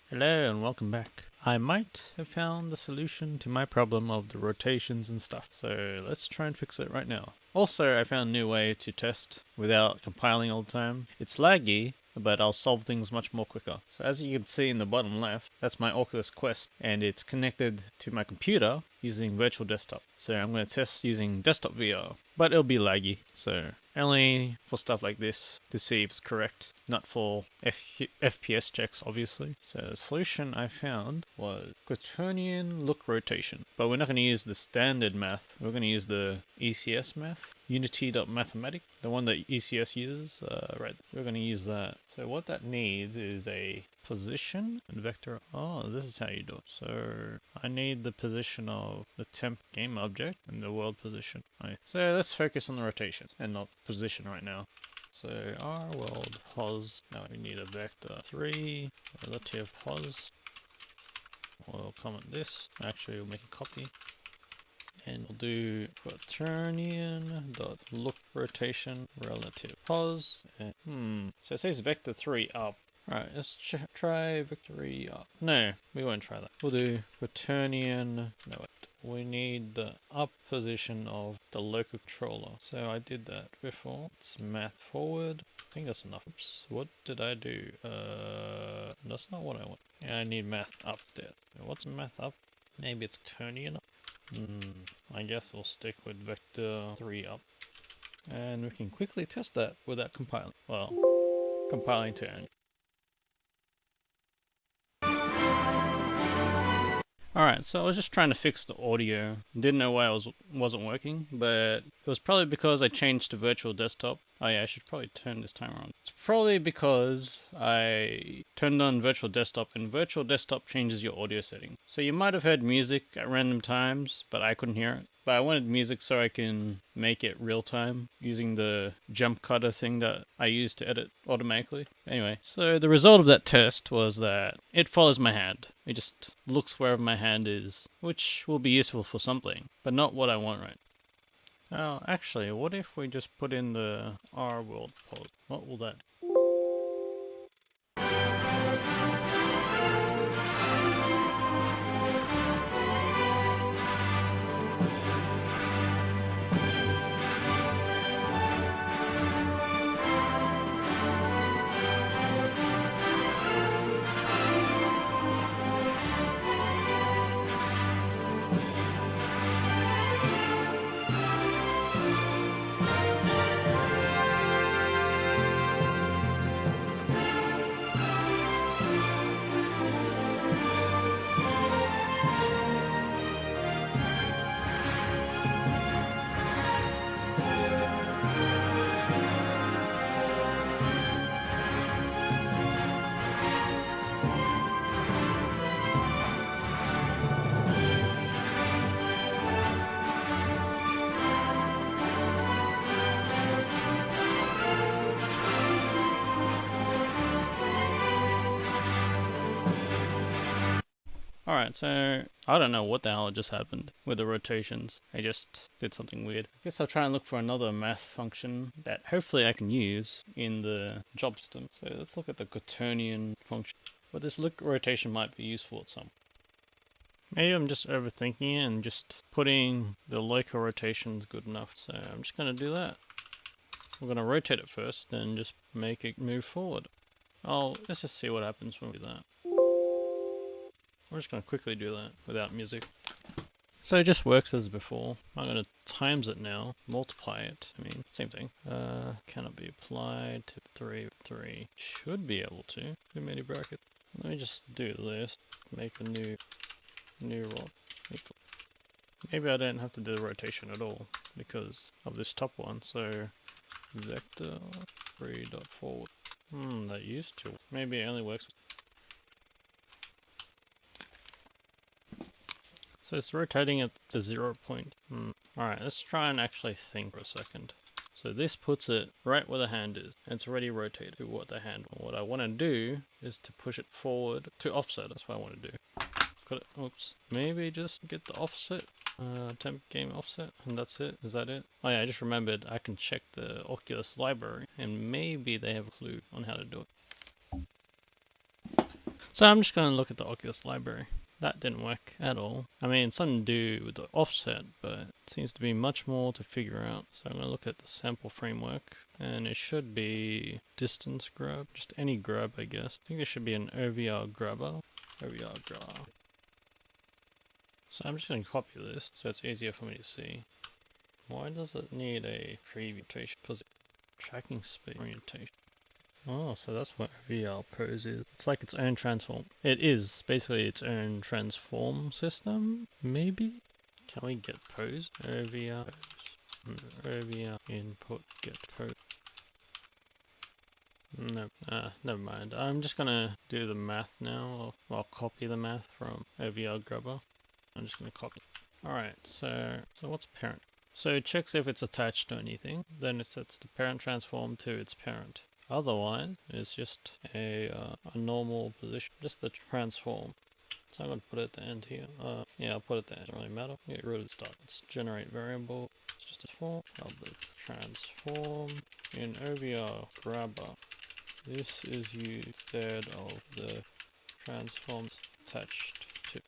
Hello and welcome back. I might have found the solution to my problem of the rotations and stuff, so let's try and fix it right now. Also, I found a new way to test without compiling all the time. It's laggy, but I'll solve things much more quicker. So as you can see in the bottom left, that's my Oculus Quest, and it's connected to my computer using virtual desktop. So I'm going to test using desktop VR, but it'll be laggy, so only for stuff like this to see if it's correct, not for FPS checks, obviously. So the solution I found was Quaternion localRotation, but we're not going to use the standard math. We're going to use the ECS math, unity.mathematic, the one that ECS uses. Right, we're going to use that. So what that needs is a position and vector. Oh, this is how you do it. So I need the position of the temp game object and the world position. Right. So let's focus on the rotation and not position right now. So our world pos. Now we need a vector 3 relative pos. We'll comment this. Actually, we'll make a copy. And we'll do Quaternion dot look rotation relative pos. And, so it says vector 3 up. Right, let's try victory up. No, we won't try that. We'll do Quaternion. No, wait. We need the up position of the local controller. So I did that before. It's math forward. I think that's enough. Oops, what did I do? That's not what I want. Yeah, I need math up there. What's math up? Maybe it's Quaternion up. I guess we'll stick with vector 3 up. And we can quickly test that without compiling. Well, compiling to end. Alright, so I was just trying to fix the audio. Didn't know why it wasn't working, but it was probably because I changed to virtual desktop. Oh yeah, I should probably turn this timer on. It's probably because I turned on virtual desktop, and virtual desktop changes your audio settings. So you might have heard music at random times, but I couldn't hear it. But I wanted music so I can make it real time using the jump cutter thing that I use to edit automatically. Anyway, so the result of that test was that it follows my hand. It just looks wherever my hand is, which will be useful for something, but not what I want right now. Actually, what if we just put in the R world pose? What will that do? Alright, so I don't know what the hell just happened with the rotations. I just did something weird. I guess I'll try and look for another math function that hopefully I can use in the job system. So let's look at the Quaternion function. But this look rotation might be useful at some. Maybe I'm just overthinking it and just putting the local rotation is good enough. So I'm just going to do that. We're going to rotate it first, then just make it move forward. Let's just see what happens when we do that. We're just going to quickly do that without music. So it just works as before. I'm going to times it now, multiply it. I mean, same thing. Cannot be applied to 3. Should be able to. Too many brackets. Let me just do this. Make a new roll. Maybe I don't have to do the rotation at all because of this top one. So vector 3.forward. That used to. Maybe it only works. So it's rotating at the 0 point. Alright, let's try and actually think for a second. So this puts it right where the hand is. And it's already rotated to what the hand. What I want to do is to push it forward to offset. That's what I want to do. Oops. Maybe just get the offset. Temp game offset. And that's it. Is that it? Oh yeah, I just remembered I can check the Oculus library. And maybe they have a clue on how to do it. So I'm just going to look at the Oculus library. That didn't work at all. I mean, something to do with the offset, but it seems to be much more to figure out. So I'm going to look at the sample framework, and it should be distance grab, just any grab, I guess. I think there should be an OVRGrabber. OVRGrabber. So I'm just going to copy this so it's easier for me to see. Why does it need a preview rotation? Because tracking speed orientation. Oh, so that's what VR pose is. It's like its own transform. It is basically its own transform system, maybe? Can we get pose? OVR pose. OVR input get pose. No, never mind. I'm just gonna do the math now. I'll copy the math from OVRGrabber. I'm just gonna copy. Alright, so what's parent? So it checks if it's attached to anything, then it sets the parent transform to its parent. Otherwise, it's just a normal position, just the transform. So I'm going to put it at the end here. Yeah, I'll put it there, doesn't really matter. Get rid of the start. Let's generate variable. It's just a form. I'll put transform in OVRGrabber. This is used instead of the transforms attached to,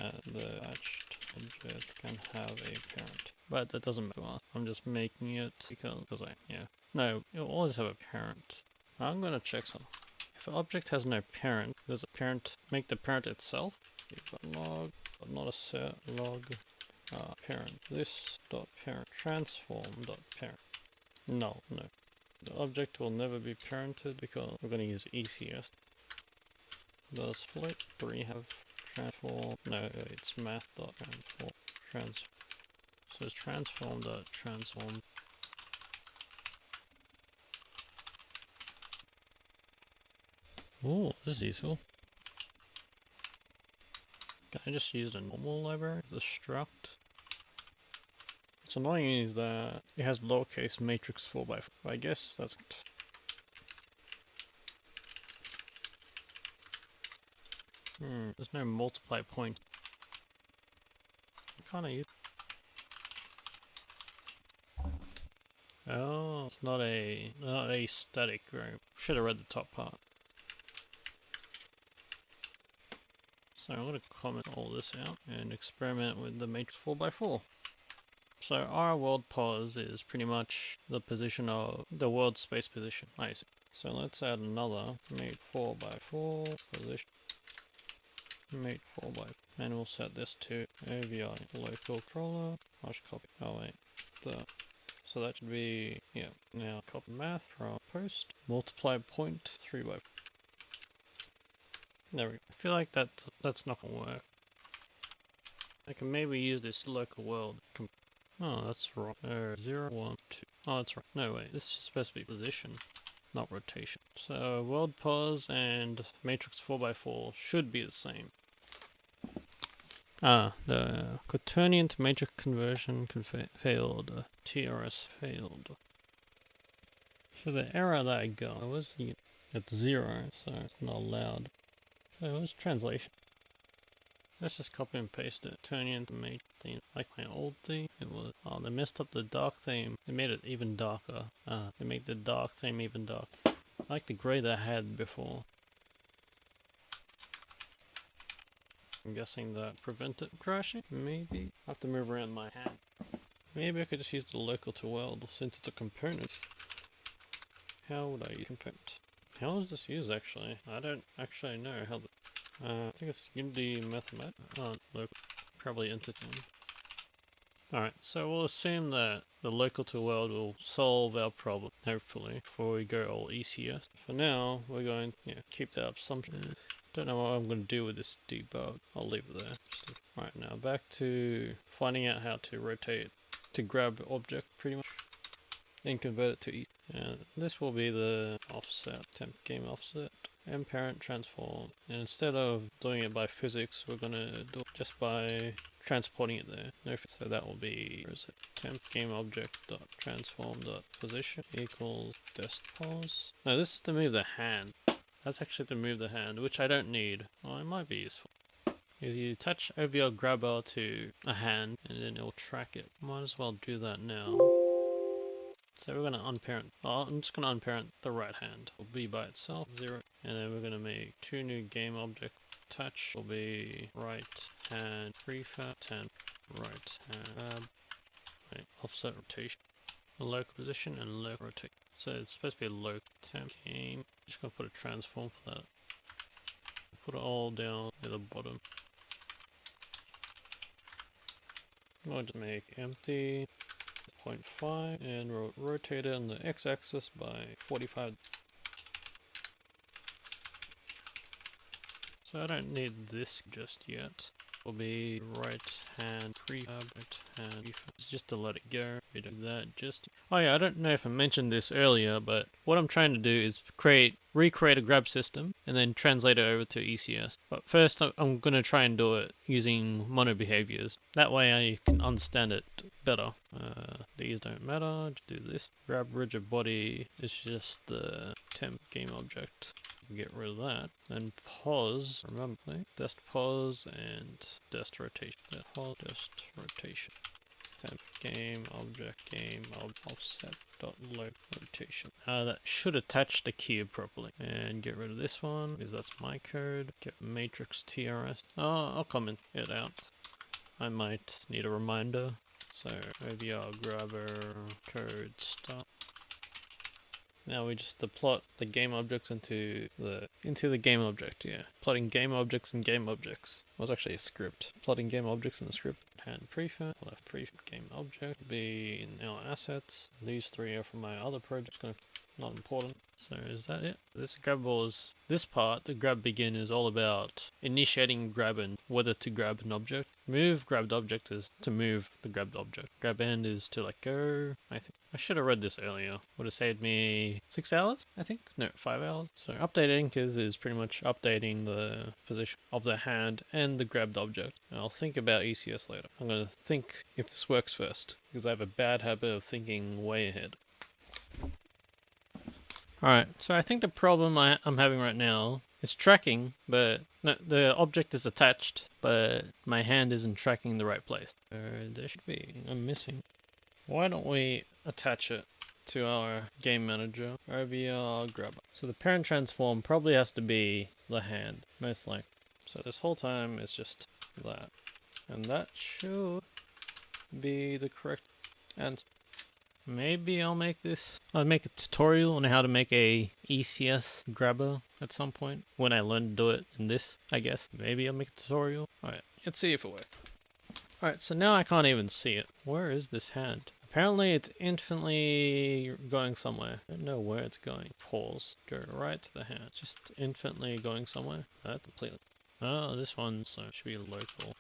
and the attached object can have a parent. But that doesn't matter. I'm just making it because no, you'll always have a parent. I'm gonna check some. If an object has no parent, does a parent make the parent itself? Log, but not a set, log, parent. This dot parent, transform dot parent. No. The object will never be parented because we're gonna use ECS. Does float 3 have transform? No, it's math dot transform. So it's transform dot transform. Oh, this is useful. Can I just use a normal library as a struct? What's annoying is that it has lowercase matrix 4x4. I guess that's... there's no multiply point. Can't I use... Oh, it's not a static variable. Should have read the top part. So I'm going to comment all this out and experiment with the matrix 4x4. So our world pos is pretty much the position of the world space position. I see. So let's add another mate 4x4 position. Mate 4x4. And we'll set this to AVI localController. I should copy. Oh wait. So that should be, yeah. Now copy math from post. Multiply point 3x4. There we go. I feel like that's not gonna work. I can maybe use this local world. Oh, that's wrong. 0, 1, 2. Oh, that's right. No, wait. This is supposed to be position, not rotation. So world pos and matrix 4x4 should be the same. The Quaternion to matrix conversion failed. TRS failed. So the error that I got was at 0, so it's not allowed. So it was translation. Let's just copy and paste it. Quaternion to matrix theme. Like my old theme, it was. Oh, they messed up the dark theme. They made it even darker. They made the dark theme even darker. I like the grey that I had before. I'm guessing that prevented crashing? Maybe? I have to move around my hand. Maybe I could just use the local to world since it's a component. How would I use component? How is this used actually? I don't actually know how the... I think it's Unity Mathematic. Local. Probably interchange. Alright, so we'll assume that the local to world will solve our problem, hopefully, before we go all ECS. For now, we're going to keep that assumption. Don't know what I'm going to do with this debug. I'll leave it there. Alright, now back to finding out how to rotate, to grab object pretty much, and convert it to E. And this will be the offset, temp game offset, and parent transform. And instead of doing it by physics, we're going to do it just by transporting it there. So that will be, where is it? Temp game object dot transform dot position equals dest pos. No, this is to move the hand. That's actually to move the hand, which I don't need. Well, it might be useful. If you attach OVRGrabber to a hand, and then it'll track it. Might as well do that now. So we're going to unparent. Oh, I'm just going to unparent the right hand. Will be by itself 0, and then we're going to make 2 new game objects. Touch will be right hand prefab, and right hand offset rotation, local position, and local rotation. So it's supposed to be a local temp game. Just gonna put a transform for that. Put it all down at the bottom. I'll just make empty 0.5 and rotate it on the x-axis by 45. So I don't need this just yet. Will be right hand prefab, right hand prefab. Just to let it go. We do that just. Oh yeah, I don't know if I mentioned this earlier, but what I'm trying to do is recreate a grab system and then translate it over to ECS. But first, I'm gonna try and do it using mono behaviors. That way, I can understand it better. These don't matter. Just do this. Grab rigid body is just the temp game object. Get rid of that. Then pause. Remember, dest pause and dest rotation. Dest rotation. Temp game object offset dot local rotation. That should attach the cube properly. And get rid of this one because that's my code. Get matrix TRS. Oh, I'll comment it out. I might need a reminder. So OVRGrabber code start. Now we just plot the game objects into the game object, yeah. Plotting game objects and game objects. It was actually a script. Plotting game objects in the script. Hand prefab, left prefab game object be in our assets. These 3 are from my other projects, not important. So is that it? This part, the grab begin, is all about initiating grab and whether to grab an object. Move grabbed object is to move the grabbed object. Grab end is to let go. I think I should have read this earlier. Would have saved me 6 hours, I think? No, 5 hours. So update anchors is pretty much updating the position of the hand and the grabbed object. I'll think about ECS later. I'm going to think if this works first, because I have a bad habit of thinking way ahead. Alright, so I think the problem I'm having right now is tracking, but no, the object is attached, but my hand isn't tracking the right place. So there should be, I'm missing. Why don't we attach it to our game manager, OVRGrabber. So the parent transform probably has to be the hand, most likely. So this whole time it's just that. And that should be the correct answer. Maybe I'll make a tutorial on how to make a ECS grabber at some point when I learn to do it in this, I guess. Maybe I'll make a tutorial. Alright, let's see if it works. Alright, so now I can't even see it. Where is this hand? Apparently it's infinitely going somewhere. I don't know where it's going. Pause. Go right to the hand. It's just infinitely going somewhere. That's completely. Oh, this one should be local.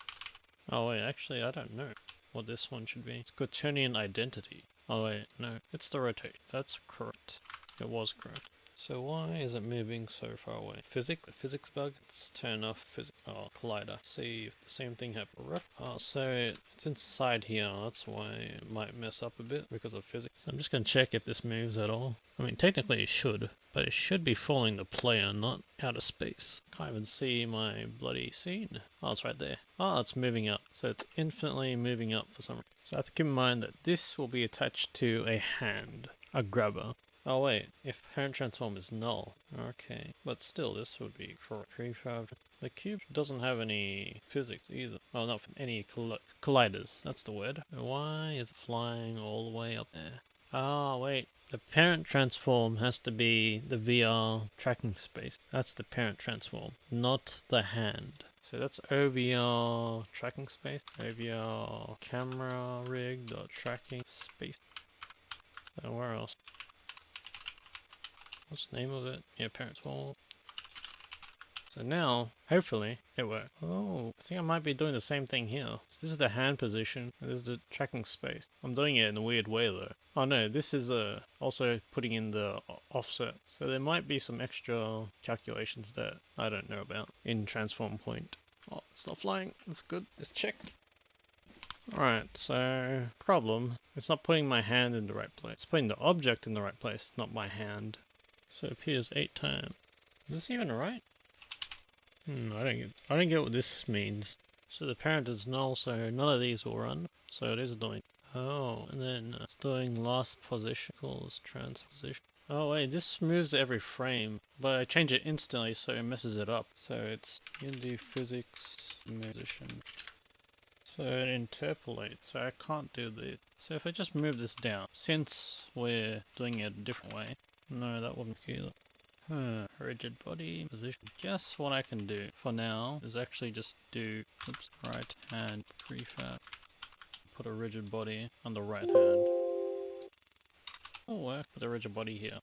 Oh wait, actually I don't know what this one should be. It's Quaternion identity. Oh wait, no, it's the rotation. That's correct. It was correct. So why is it moving so far away? Physics? A physics bug? Let's turn off physics. Oh, collider. See if the same thing happened. Oh, so it's inside here. That's why it might mess up a bit because of physics. So I'm just going to check if this moves at all. I mean, technically it should, but it should be following the player, not out of space. Can't even see my bloody scene. Oh, it's right there. Oh, it's moving up. So it's infinitely moving up for some reason. So I have to keep in mind that this will be attached to a hand, a grabber. Oh wait, if parent transform is null. Okay, but still this would be correct. Prefab. The cube doesn't have any physics either. Oh, not any colliders, that's the word. Why is it flying all the way up there? Oh wait, the parent transform has to be the VR tracking space. That's the parent transform, not the hand. So that's OVR tracking space. OVR camera rig dot tracking space. So where else? What's the name of it? Yeah, parents wall. So now, hopefully, it works. Oh, I think I might be doing the same thing here. So this is the hand position, and this is the tracking space. I'm doing it in a weird way though. Oh no, this is also putting in the offset. So there might be some extra calculations that I don't know about in transform point. Oh, it's not flying. That's good. Let's check. Alright, so problem. It's not putting my hand in the right place. It's putting the object in the right place, not my hand. So it appears 8 times. Is this even right? I don't get what this means. So the parent is null, so none of these will run. So it is annoying. Oh, and then it's doing last position equals transposition. Oh wait, this moves every frame, but I change it instantly so it messes it up. So it's Unity physics position. So it interpolates, so I can't do this. So if I just move this down, since we're doing it a different way, no, that wouldn't either. Rigid body position. Guess what I can do for now is actually just do, right hand prefab. Put a rigid body on the right hand. Oh, work with a rigid body here.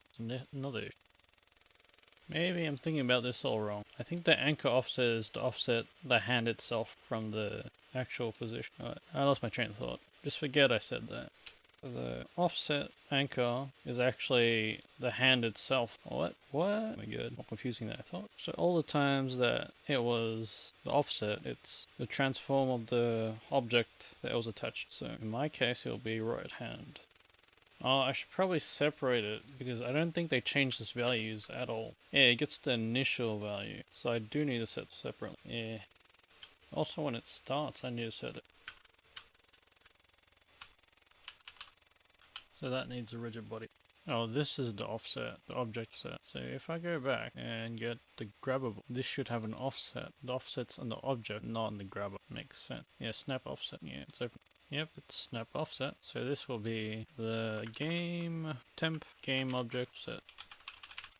Another issue. Maybe I'm thinking about this all wrong. I think the anchor offset is to offset the hand itself from the actual position. I lost my train of thought. Just forget I said that. The offset anchor is actually the hand itself. What? Oh my god, more confusing than I thought. So all the times that it was the offset, it's the transform of the object that it was attached. So in my case, it'll be right hand. Oh, I should probably separate it because I don't think they changed its values at all. Yeah, it gets the initial value, so I do need to set separately. Yeah. Also, when it starts, I need to set it. So that needs a rigid body. Oh, this is the offset, the object set. So if I go back and get the grabber, this should have an offset. The offset's on the object, not on the grabber. Makes sense. Yeah, snap offset. Yeah, it's open. Yep, it's snap offset. So this will be the game temp game object set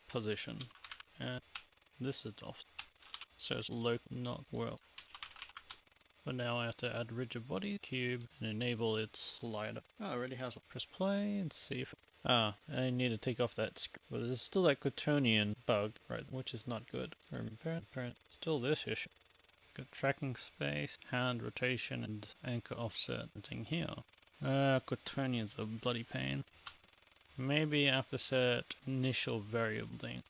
position. And this is the offset. So it's local, not world. But now I have to add rigid body, cube, and enable its slider. Oh, it already has one. Press play and see if... I need to take off that script. But there's still that Quaternion bug, right, which is not good. Parent. Still this issue. Got tracking space, hand rotation, and anchor offset thing here. Quaternion's a bloody pain. Maybe I have to set initial variable thing.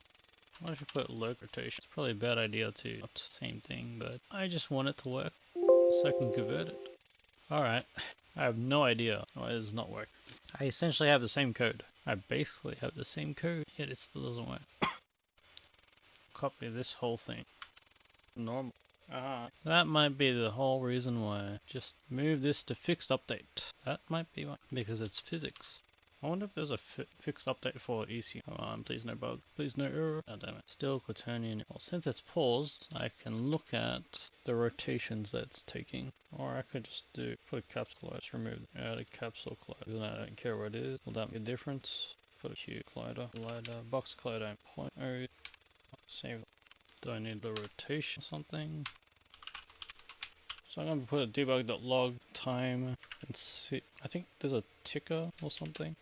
What if you put localRotation? It's probably a bad idea too. Not the same thing, but I just want it to work so I can convert it. Alright, I have no idea why it does not work. I essentially have the same code. I basically have the same code, yet it still doesn't work. Copy this whole thing. Normal. That might be the whole reason why. Just move this to fixed update. That might be why. Because it's physics. I wonder if there's a fixed update for ECU. Come on, please no bug. Please no error. Oh, damn it. Still Quaternion. Well, since it's paused, I can look at the rotations that it's taking. Or I could just put a capsule collider. Remove the capsule collider. I don't care what it is. Will that make a difference? Put a Q collider. Box collider 0.0. Save. Do I need the rotation or something? So I'm going to put a debug.log time and see. I think there's a ticker or something.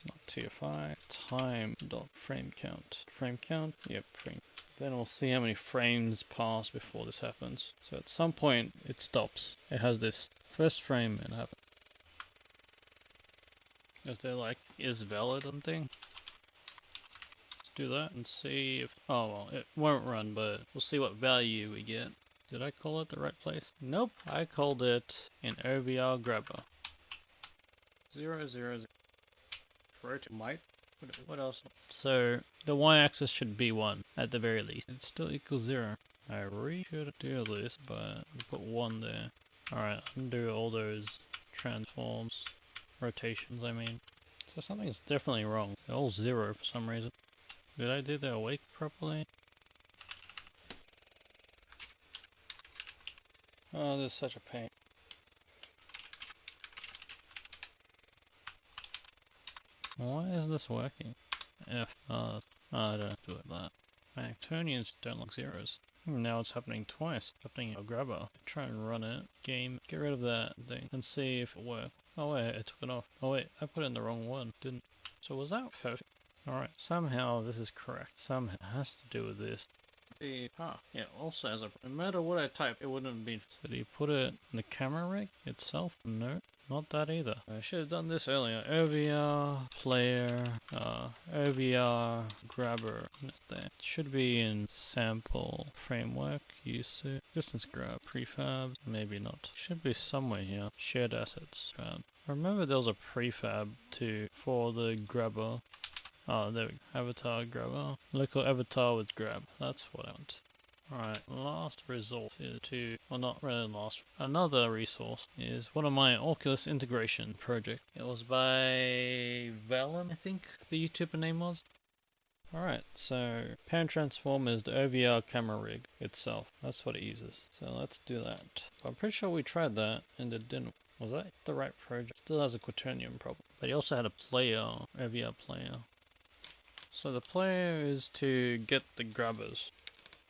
Not TFI. Time.frame count. Frame count? Yep, frame. Then we'll see how many frames pass before this happens. So at some point it stops. It has this first frame and happens. Is there like is valid something? Let's do that and see if. Oh well, it won't run, but we'll see what value we get. Did I call it the right place? Nope, I called it in OVRGrabber. 0, 0, 0. Might. What else? So the y-axis should be 1 at the very least. It still equals 0. I really should do this, but put 1 there. Alright, undo all those transforms, rotations I mean. So something's definitely wrong. They're all 0 for some reason. Did I do the awake properly? Oh, this is such a pain. Why is this working? F. I don't do it that. My Quaternions don't look zeros. Now it's happening twice. Happening a grabber. Try and run it. Game. Get rid of that thing and see if it works. Oh wait, I took it off. Oh wait, I put it in the wrong one. Didn't. So was that perfect? Alright, somehow this is correct. Somehow it has to do with this. Yeah, also as no matter what I type, it wouldn't have been. So do you put it in the camera rig itself? No, not that either. I should have done this earlier. OVR player, OVRGrabber. It should be in sample framework usage. Distance grab, prefab, maybe not. Should be somewhere here. Shared assets. I remember there was a prefab too for the grabber. Oh, there we go. Avatar grabber. Local avatar with grab. That's what I want. Alright, last resource is well, not really last. Another resource is one of my Oculus integration project. It was by Vellum, I think the YouTuber name was. Alright, so parent transform is the OVR camera rig itself. That's what it uses. So let's do that. I'm pretty sure we tried that and it didn't. Was that the right project? Still has a Quaternion problem. But he also had a player, OVR player. So the player is to get the grabbers.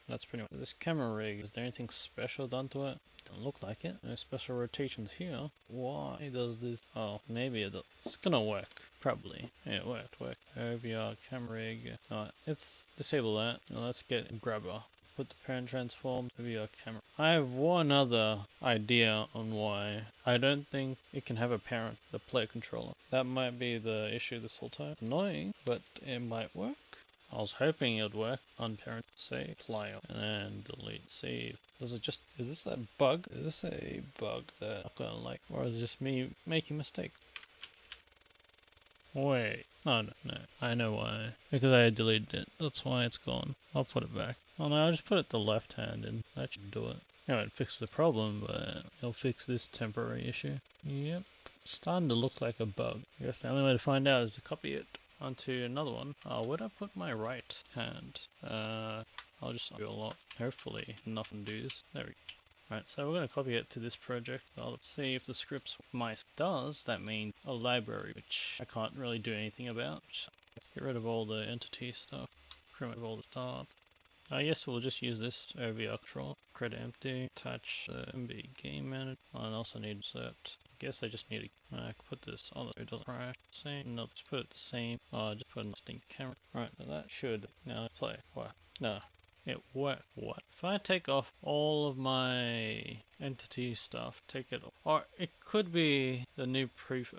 That's pretty much this camera rig. Is there anything special done to it? Don't look like it. No special rotations here. Why does this? Oh, maybe it's gonna work. Probably. Yeah, it worked. OVR camera rig. Alright, let's disable that. Now let's get a grabber. Put the parent transform OVR camera. I have one other idea on why I don't think it can have a parent, the player controller. That might be the issue this whole time. Annoying, but it might work. I was hoping it would work. Unparent, save, player, and then delete, save. Is this a bug? Is this a bug that I'm gonna like, or is it just me making mistakes? Wait, no, I know why. Because I deleted it. That's why it's gone. I'll put it back. Oh no, I'll just put it the left hand and that should do it. It won't fix the problem, but it'll fix this temporary issue. Yep. Starting to look like a bug. I guess the only way to find out is to copy it onto another one. Oh, where'd I put my right hand? I'll just do a lot. Hopefully nothing does. There we go. Right, so we're going to copy it to this project. Let's see if the scripts mice does. That means a library, which I can't really do anything about. Let's get rid of all the entity stuff. Remove all the start. I guess we'll just use this OVR control. Create empty. Attach the MB game manager. And also need set. I guess I just need to put this on so it doesn't crash. Same. No, just put it the same. Just put a distinct camera. Right, so that should now play. What? No. It worked. What? If I take off all of my entity stuff, take it off. Or it could be the new Oculus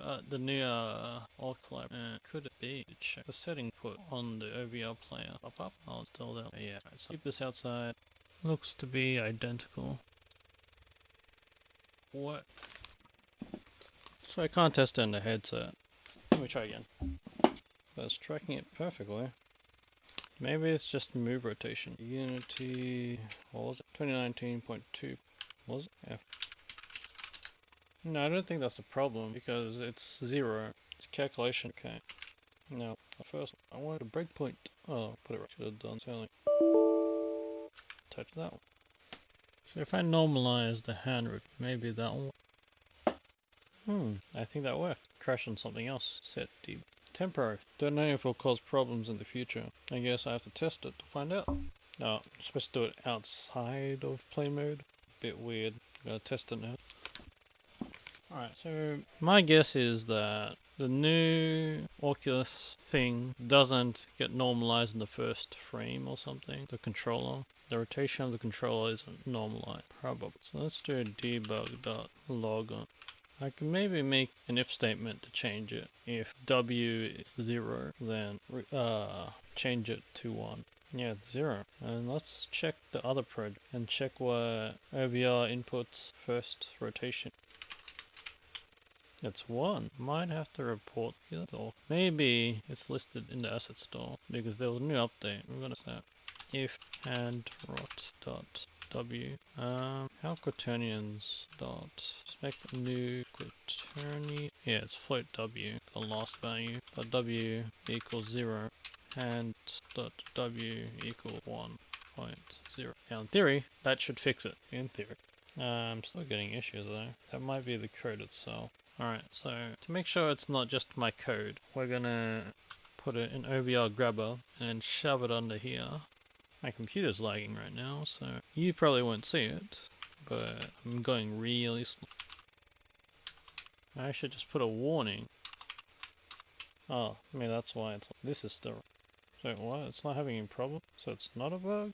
lab. Could it be? Check the setting put on the OVR player. Pop up. I'll install that. Yeah. Right, so keep this outside. Looks to be identical. What? So I can't test it in the headset. Let me try again. But it's tracking it perfectly. Maybe it's just move rotation. Unity, what was it? 2019.2. Was it? Yeah. No, I don't think that's the problem because it's 0. It's calculation. Okay. No, first I wanted a breakpoint. Oh, put it right. Should have done something. Touch that one. So if I normalize the hand root, maybe that one. I think that worked. Crash on something else. Set deep. Temporary. Don't know if it'll cause problems in the future. I guess I have to test it to find out. No, I'm supposed to do it outside of play mode. Bit weird. Gotta test it now. Alright, so my guess is that the new Oculus thing doesn't get normalized in the first frame or something. The controller. The rotation of the controller isn't normalized. Probably. So let's do a debug.log on. I can maybe make an if statement to change it. If W is 0, then change it to 1. Yeah, it's 0. And let's check the other project and check what OVR inputs first rotation. It's 1. Might have to report it, or maybe it's listed in the asset store because there was a new update. We're gonna say if and rot.w how Quaternions dot spec new Quaternion, yeah, it's float w, the last value, dot w equals 0 and dot w equal 1.0. Now in theory that should fix it. In theory. I'm still getting issues though. That might be the code itself. Alright, so to make sure it's not just my code, we're gonna put it in OVRGrabber and shove it under here. My computer's lagging right now, so you probably won't see it, but I'm going really slow. I should just put a warning. Oh, I mean that's why it's. This is still. So what? It's not having any problem? So it's not a bug?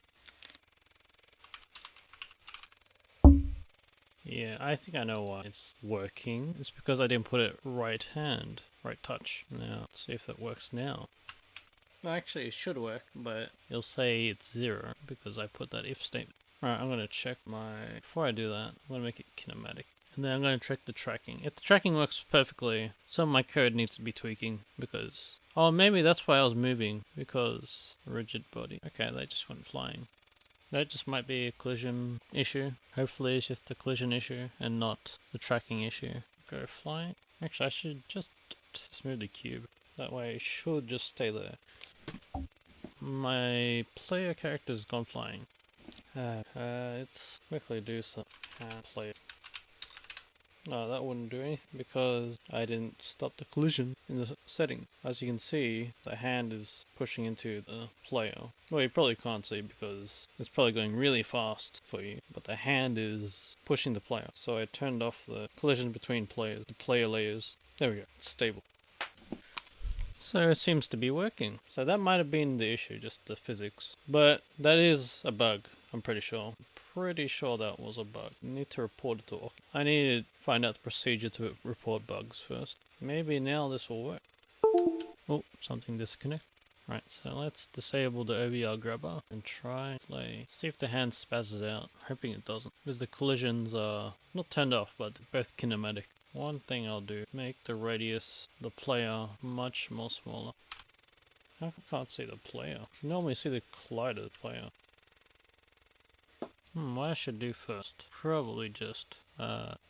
Yeah, I think I know why it's working. It's because I didn't put it right hand, right touch. Now, let's see if that works now. No, actually it should work, but it'll say it's 0 because I put that if statement. Alright, I'm going to check before I do that, I'm going to make it kinematic. And then I'm going to check the tracking. If the tracking works perfectly, some of my code needs to be tweaking because... Oh, maybe that's why I was moving, because rigid body. Okay, they just went flying. That just might be a collision issue. Hopefully it's just a collision issue and not the tracking issue. Go flying. Actually, I should just move the cube. That way it should just stay there. My player character's gone flying. Let's quickly do some play. No, that wouldn't do anything because I didn't stop the collision in the setting. As you can see, the hand is pushing into the player. Well, you probably can't see because it's probably going really fast for you, but the hand is pushing the player. So I turned off the collision between players, the player layers. There we go, it's stable. So it seems to be working. So that might have been the issue, just the physics. But that is a bug, I'm pretty sure. Pretty sure that was a bug. I need to report it to Oculus. I need to find out the procedure to report bugs first. Maybe now this will work. Oh, something disconnected. Right, so let's disable the OVRGrabber and try play. See if the hand spazzes out. Hoping it doesn't. Because the collisions are not turned off, but they're both kinematic. One thing I'll do, make the radius, the player, much more smaller. I can't see the player. You normally see the collider player. What I should do first? Probably just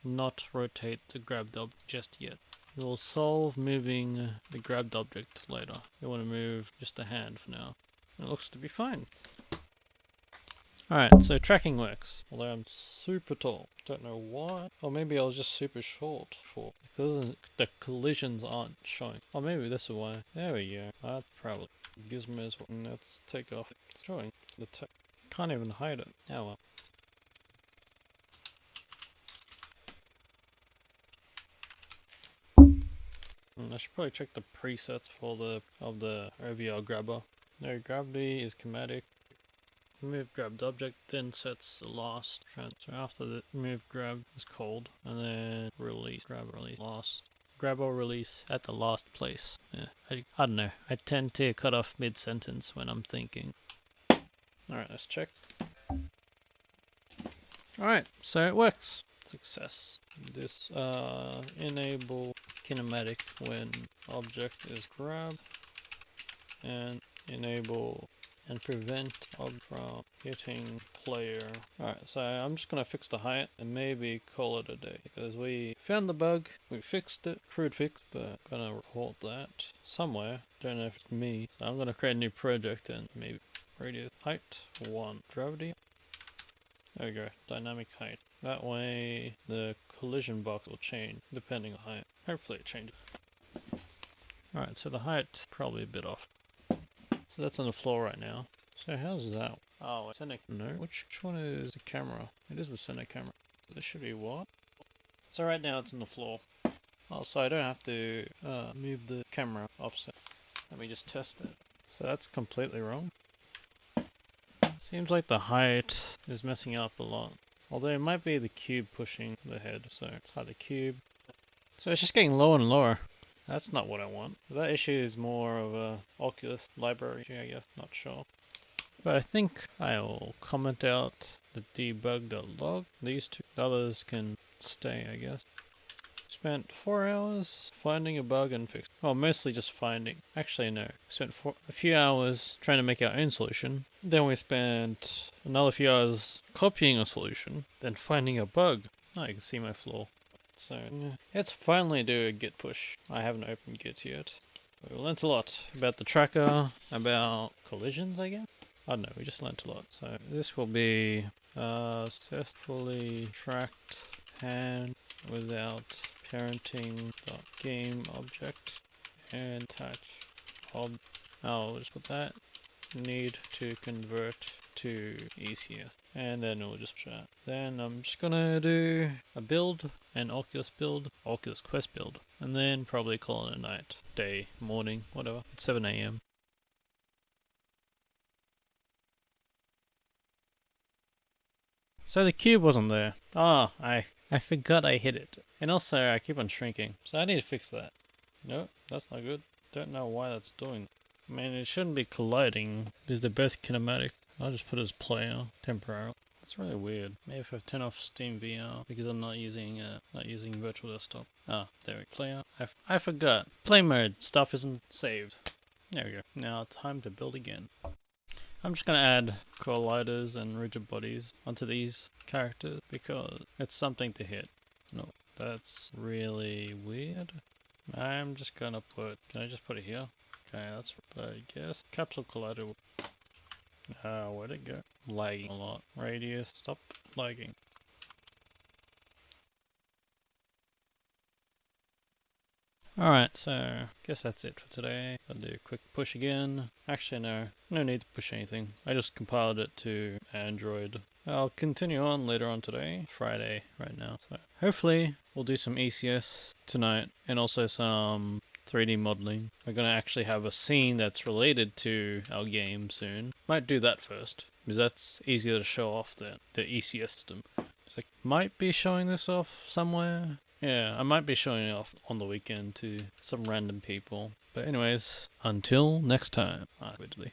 not rotate the grabbed object just yet. We'll solve moving the grabbed object later. You want to move just the hand for now. It looks to be fine. Alright, so tracking works. Although I'm super tall. Don't know why. Or maybe I was just super short for because the collisions aren't showing. Or maybe this is why. There we go. That's probably gizmos. Let's take off. It's showing. Can't even hide it. Oh well. I should probably check the presets for the OVRGrabber. No, gravity is kinematic. Move grabbed object then sets the last transfer after the move grab is called, and then release grab release last grab or release at the last place. Yeah, I don't know. I tend to cut off mid sentence when I'm thinking. Alright, let's check. Alright, so it works. Success. This enable kinematic when object is grabbed, and enable and prevent object from hitting player. Alright, so I'm just gonna fix the height and maybe call it a day because we found the bug, we fixed it, crude fix, but I'm gonna report that somewhere. Don't know if it's me. So I'm gonna create a new project and maybe radius height 1 gravity. There we go, dynamic height. That way the collision box will change depending on height. Hopefully it changes. Alright, so the height probably a bit off. So that's on the floor right now. So how's that? Oh, center. No, which one is the camera? It is the center camera. This should be what? So right now it's on the floor. Oh, so I don't have to move the camera offset. Let me just test it. So that's completely wrong. Seems like the height is messing up a lot. Although it might be the cube pushing the head, so it's hard the cube. So it's just getting lower and lower. That's not what I want. That issue is more of a Oculus library issue, I guess, not sure. But I think I'll comment out the debug.log. These two others can stay, I guess. Spent 4 hours finding a bug and fixing. Well, mostly just finding. Actually, no. Spent a few hours trying to make our own solution. Then we spent another few hours copying a solution, then finding a bug. Oh, you can see my flaw. So, let's finally do a git push. I haven't opened git yet. We learnt a lot about the tracker, about collisions, I guess? I don't know, we just learnt a lot. So, this will be successfully tracked hand without parenting.game object and attach I'll just put that. Need to convert to ECS. And then we'll just chat. Then I'm just gonna do a build, an Oculus build, Oculus Quest build, and then probably call it a night, day, morning, whatever. It's 7 AM. So the cube wasn't there. Ah, I forgot I hit it. And also I keep on shrinking. So I need to fix that. No, that's not good. Don't know why that's doing. I mean, it shouldn't be colliding because they're both kinematic. I'll just put it as player temporarily. That's really weird. Maybe if I turn off Steam VR because I'm not using virtual desktop. Ah, there we go. Player. I forgot. Play mode stuff isn't saved. There we go. Now time to build again. I'm just gonna add colliders and rigid bodies onto these characters because it's something to hit. No, that's really weird. I'm just gonna put, can I just put it here? Okay, that's, I guess, capsule collider. Where'd it go? Lagging a lot. Radius, stop lagging. Alright, so I guess that's it for today. I'll do a quick push again. Actually no need to push anything. I just compiled it to Android. I'll continue on later on today, Friday right now. So hopefully we'll do some ECS tonight and also some 3D modeling. We're going to actually have a scene that's related to our game soon. Might do that first because that's easier to show off than the ECS system. So I might be showing this off somewhere. Yeah, I might be showing it off on the weekend to some random people. But anyways, until next time. Weirdly.